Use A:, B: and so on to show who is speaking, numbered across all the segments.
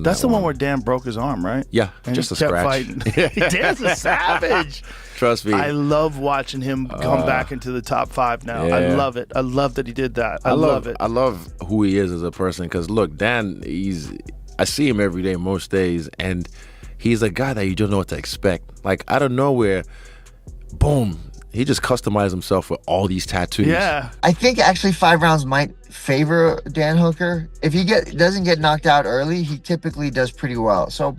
A: That's the one where Dan broke his arm, right?
B: Yeah,
A: and
B: just
A: he
B: a
A: kept
B: scratch.
A: Fighting. Dan's a savage.
B: Trust me.
A: I love watching him come back into the top 5 now.
B: Yeah.
A: I love it. I love that he did that. I love it.
B: I love who he is as a person because, look, Dan, I see him every day, most days, and he's a guy that you don't know what to expect. Like, out of nowhere, boom, he just customized himself with all these tattoos.
A: Yeah.
C: I think actually 5 rounds might favor Dan Hooker. If he doesn't get knocked out early, he typically does pretty well. So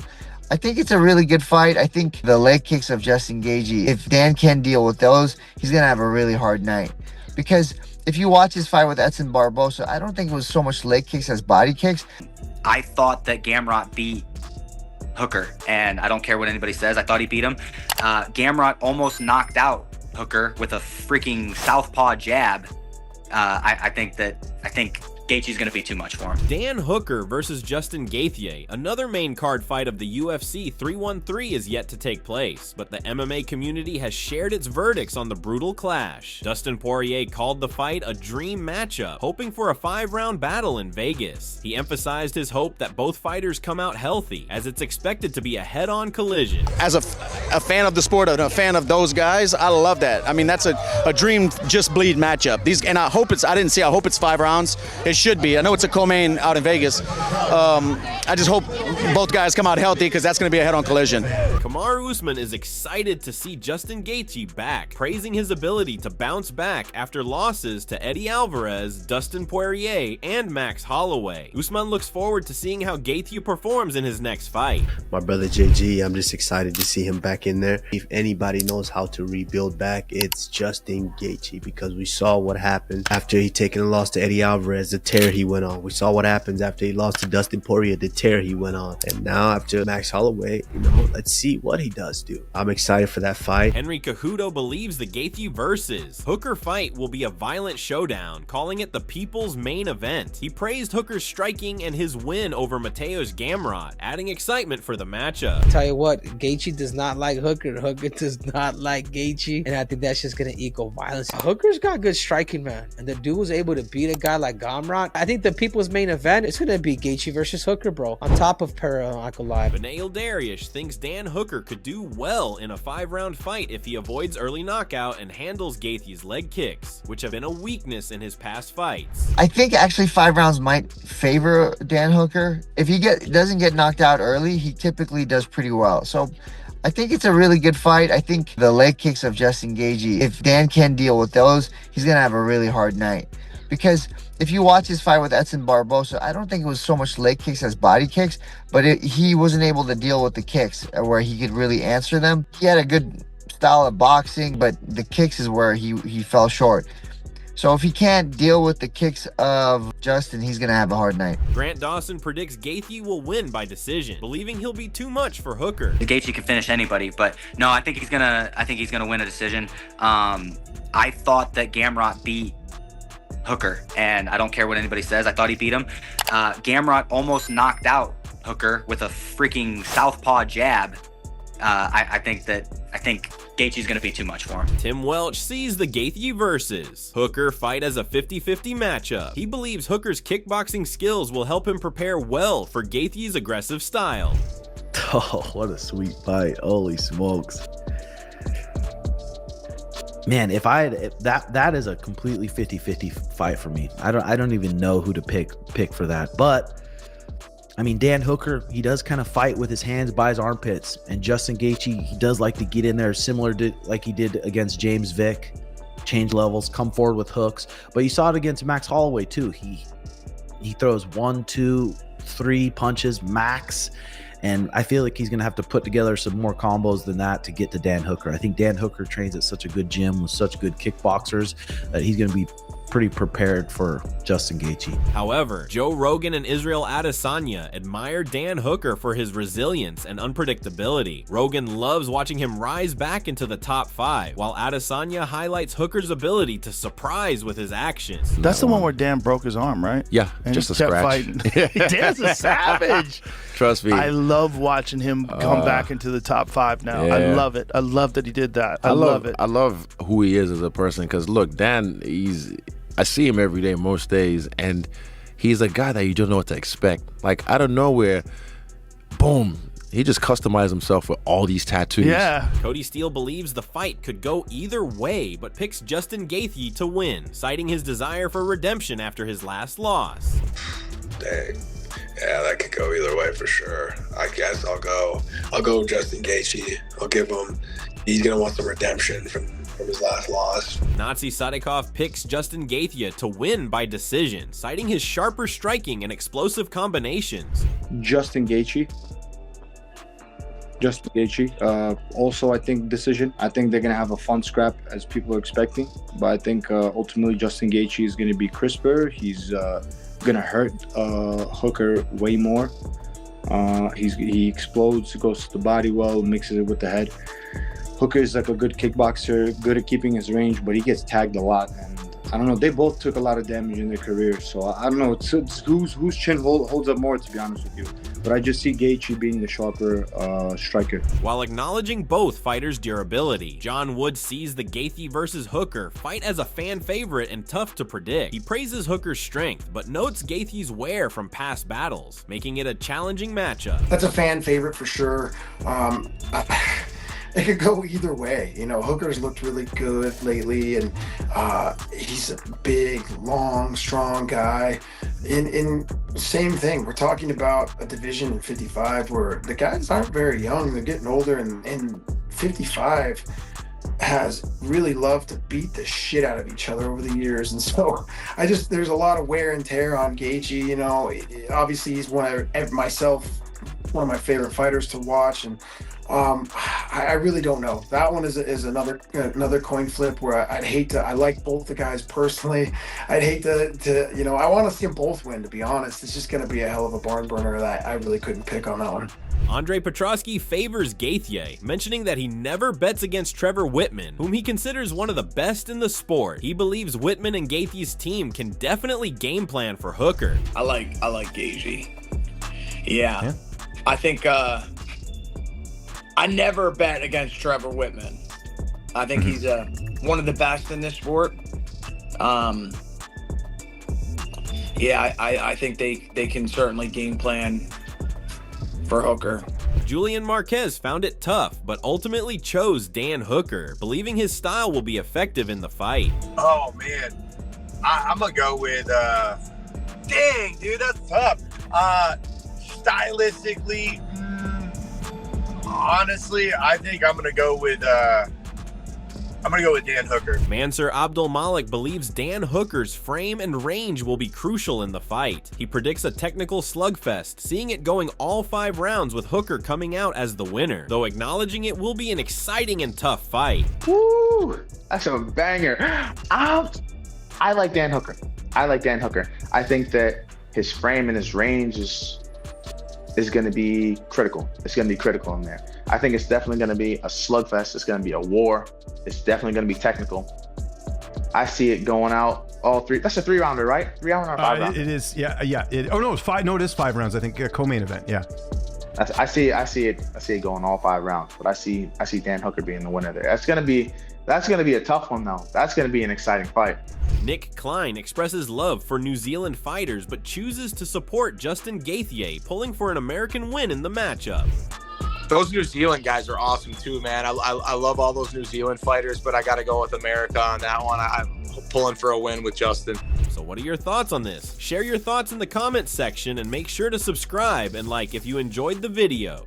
C: I think it's a really good fight. I think the leg kicks of Justin Gaethje, if Dan can deal with those, he's going to have a really hard night. Because if you watch his fight with Edson Barbosa, I don't think it was so much leg kicks as body kicks.
D: I thought that Gamrot beat Hooker, and I don't care what anybody says. I thought he beat him. Gamrot almost knocked out Hooker with a freaking southpaw jab. I think Gaethje's going to be too much for him.
E: Dan Hooker versus Justin Gaethje, another main card fight of the UFC 313 is yet to take place, but the MMA community has shared its verdicts on the brutal clash. Dustin Poirier called the fight a dream matchup, hoping for a 5-round battle in Vegas. He emphasized his hope that both fighters come out healthy, as it's expected to be a head-on collision.
F: As a fan of the sport and a fan of those guys, I love that. I mean, that's a dream just bleed matchup. I hope it's 5 rounds. It should be. I know it's a co-main out in Vegas. I just hope both guys come out healthy because that's going to be a head-on collision.
E: Kamaru Usman is excited to see Justin Gaethje back, praising his ability to bounce back after losses to Eddie Alvarez, Dustin Poirier, and Max Holloway. Usman looks forward to seeing how Gaethje performs in his next fight.
G: My brother JG, I'm just excited to see him back in there. If anybody knows how to rebuild back, it's Justin Gaethje, because we saw what happened after he taken a loss to Eddie Alvarez, the tear he went on. We saw what happens after he lost to Dustin Poirier, the tear he went on. And now after Max Holloway, let's see what he does do. I'm excited for that fight.
E: Henry Cejudo believes the Gaethje versus Hooker fight will be a violent showdown, calling it the people's main event. He praised Hooker's striking and his win over Mateusz Gamrot, adding excitement for the matchup.
H: Tell you what, Gaethje does not like Hooker. Hooker does not like Gaethje, and I think that's just gonna equal violence. Hooker's got good striking, man, and the dude was able to beat a guy like Gamrot. I think the people's main event is gonna be Gaethje versus Hooker, bro. On top of Live.
E: Beneil Dariush thinks Dan Hooker could do well in a 5-round fight if he avoids early knockout and handles Gaethje's leg kicks, which have been a weakness in his past fights.
C: I think actually 5 rounds might favor Dan Hooker. If he doesn't get knocked out early, he typically does pretty well. So I think it's a really good fight. I think the leg kicks of Justin Gaethje, if Dan can deal with those, he's going to have a really hard night. Because if you watch his fight with Edson Barbosa, I don't think it was so much leg kicks as body kicks, but he wasn't able to deal with the kicks where he could really answer them. He had a good style of boxing, but the kicks is where he fell short. So if he can't deal with the kicks of Justin, he's going to have a hard night.
E: Grant Dawson predicts Gaethje will win by decision, believing he'll be too much for Hooker.
D: Gaethje can finish anybody, but no, I think he's gonna win a decision. I thought that Gamrot beat Hooker, and I don't care what anybody says. I thought he beat him. Gamrot almost knocked out Hooker with a freaking southpaw jab. I think Gaethje's going to be too much for him.
E: Tim Welch sees the Gaethje versus Hooker fight as a 50-50 matchup. He believes Hooker's kickboxing skills will help him prepare well for Gaethje's aggressive style.
G: Oh, what a sweet fight. Holy smokes. Man, that is a completely 50-50 fight for me. I don't even know who to pick for that. But I mean, Dan Hooker, he does kind of fight with his hands by his armpits, and Justin Gaethje, he does like to get in there similar to like he did against James Vick, change levels, come forward with hooks. But you saw it against Max Holloway too. He throws 1, 2, 3 punches max. And I feel like he's going to have to put together some more combos than that to get to Dan Hooker. I think Dan Hooker trains at such a good gym with such good kickboxers that he's going to be pretty prepared for Justin Gaethje.
E: However, Joe Rogan and Israel Adesanya admire Dan Hooker for his resilience and unpredictability. Rogan loves watching him rise back into the top 5, while Adesanya highlights Hooker's ability to surprise with his actions.
A: That's the one where Dan broke his arm, right?
B: Yeah,
A: and
B: just
A: he
B: a
A: kept
B: scratch.
A: Fighting. Dan's a savage.
B: Trust me.
A: I love watching him come back into the top 5 now.
B: Yeah.
A: I love it. I love that he did that. I love it.
B: I love who he is as a person because, look, Dan, I see him every day, most days, and he's a guy that you don't know what to expect. Like, out of nowhere, boom. He just customized himself with all these tattoos.
A: Yeah.
E: Cody Steele believes the fight could go either way, but picks Justin Gaethje to win, citing his desire for redemption after his last loss.
I: Dang. Yeah, that could go either way for sure. I guess I'll go Justin Gaethje. I'll give him, he's gonna want some redemption from his last loss.
E: Nazi Sadikov picks Justin Gaethje to win by decision, citing his sharper striking and explosive combinations.
J: Justin Gaethje. Also, I think decision. I think they're going to have a fun scrap as people are expecting. But I think ultimately Justin Gaethje is going to be crisper. He's going to hurt Hooker way more. He explodes, goes to the body well, mixes it with the head. Hooker is like a good kickboxer, good at keeping his range, but he gets tagged a lot. And I don't know, they both took a lot of damage in their career. So I don't know, it's whose chin holds up more, to be honest with you. But I just see Gaethje being the sharper striker.
E: While acknowledging both fighters' durability, John Wood sees the Gaethje versus Hooker fight as a fan favorite and tough to predict. He praises Hooker's strength, but notes Gaethje's wear from past battles, making it a challenging matchup.
K: That's a fan favorite for sure. It could go either way. You know, Hooker's looked really good lately, and he's a big, long, strong guy. In same thing, we're talking about a division in 55 where the guys aren't very young. They're getting older, and 55 has really loved to beat the shit out of each other over the years. And so there's a lot of wear and tear on Gaethje. You know, obviously he's one of my favorite fighters to watch, and I really don't know. That one is another coin flip where I'd hate to. I like both the guys personally. I'd hate to you know, I want to see them both win, to be honest. It's just going to be a hell of a barn burner that I really couldn't pick on that one.
E: Andre Petrosky favors Gaethje, mentioning that he never bets against Trevor Whitman, whom he considers one of the best in the sport. He believes Whitman and Gaethje's team can definitely game plan for Hooker.
L: I like Gaethje. Yeah. I think I never bet against Trevor Whitman. I think he's one of the best in this sport. Yeah, I think they can certainly game plan for Hooker.
E: Julian Marquez found it tough, but ultimately chose Dan Hooker, believing his style will be effective in the fight.
M: Oh, man. I'm going to go with... dang, dude, that's tough. Stylistically... honestly, I think I'm gonna go with Dan Hooker.
E: Mansur Abdul Malik believes Dan Hooker's frame and range will be crucial in the fight. He predicts a technical slugfest, seeing it going all 5 rounds with Hooker coming out as the winner, though acknowledging it will be an exciting and tough fight.
N: Woo! That's a banger. I like Dan Hooker. I think that his frame and his range is going to be critical. It's going to be critical in there. I think it's definitely going to be a slugfest. It's going to be a war. It's definitely going to be technical. I see it going out all 3. That's a 3-rounder, right? 3-rounder or 5-rounder?
O: It is. Yeah. It's 5. No, it is 5 rounds. I think co-main event. Yeah.
N: I see it going all 5 rounds. But I see Dan Hooker being the winner there. That's going to be a tough one though. That's going to be an exciting fight.
E: Nick Klein expresses love for New Zealand fighters, but chooses to support Justin Gaethje, pulling for an American win in the matchup.
M: Those New Zealand guys are awesome too, man. I love all those New Zealand fighters, but I got to go with America on that one. I'm pulling for a win with Justin.
E: So what are your thoughts on this? Share your thoughts in the comments section and make sure to subscribe and like if you enjoyed the video.